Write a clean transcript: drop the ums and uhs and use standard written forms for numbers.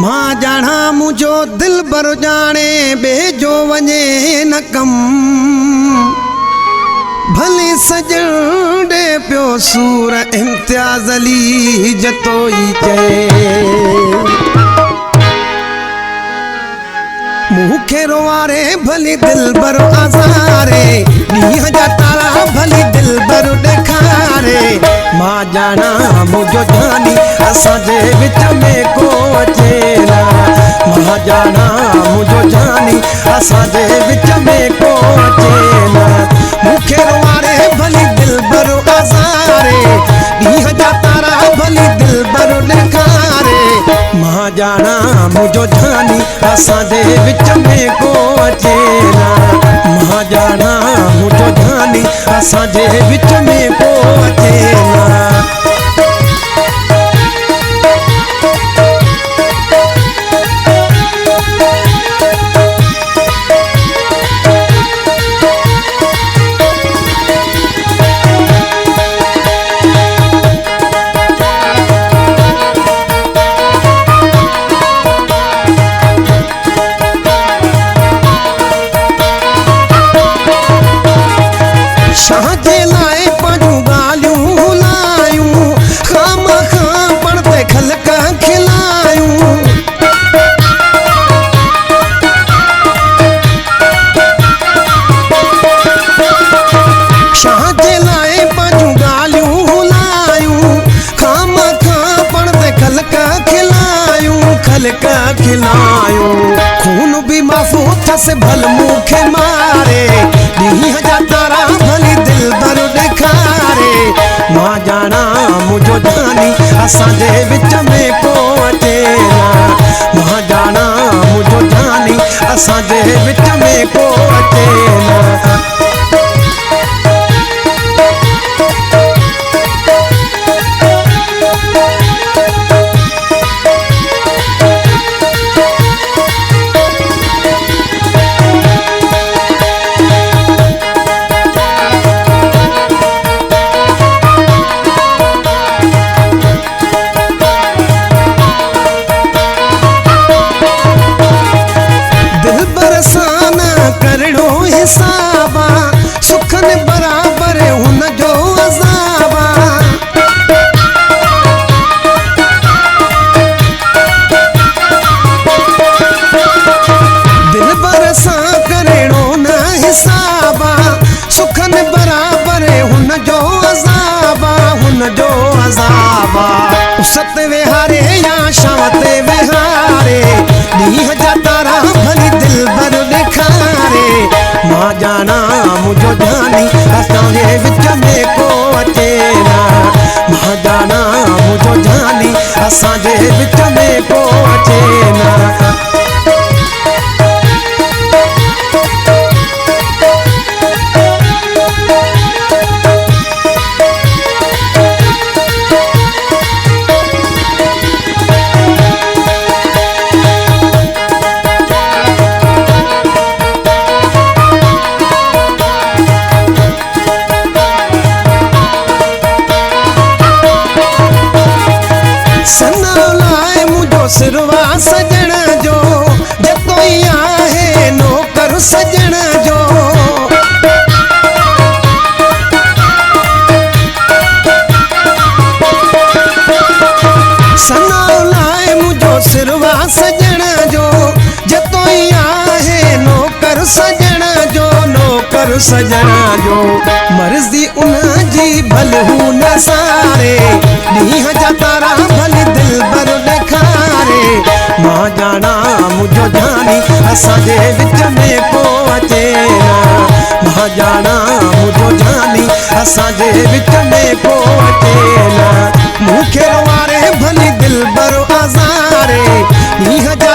मां जाना मुझो दिल बर जाने बेजो वने न कम भले सजण दे पियो सूर इम्तियाज अली जतोई चए मुखे रोवारे भली दिल बर आज़ारे नीह जा तारा भली दिल बर ॾेखारे मां जाना मुझो जानी असांजे विच में को अचेला मां जाना मुझो जानी असांजे विच में को अचेला मुखे रोवारे भली दिल बर आज़ारे नीह जा तारा भली दिल बर ॾेखारे मां जाना मुझो जानी असांजे विच में को अचेला मां जाना मुझो जानी असांजे विच में को अचेला खिलायो खून भी माफू थस भल मुखे मारे नीह जा तारा भली दिल बर ॾेखारे मां जाना मुझो जानी असांजे विच में को अचेला मां जाना मुझो जानी असांजे विच में को अचेला हिसाबा सुखन बराबर हुन जो अज़ाबा दिल बर सां करेड़ो न हिसाबा सुखन बराबर हुन जो अज़ाबा हुन जो अज़ाबा उसत विहारे या शावते विहारे नीह जा तारा भली दिल बर ॾेखारे मां जाना मुझो जानी असांजे विच में को अचेला मां जाना मुझो जानी असांजे विच में को अचेला सिरवा सजण जो जतोई आहे नौकर सजण जो सनाओ लाए मुझो सिरवा सजण जो जतोई आहे नौकर सजण जो नौकर सजण जो मर्ज़ी उन जी भल हू न सारे नीह जा तारा भली दिल बर ॾेखारे मां जाना मुझो जानी असांजे विच में को अचेला मां जाना मुझो जानी असांजे विच में को अचेला मुखे रोवारे भली दिल बर आज़ारे नीह जा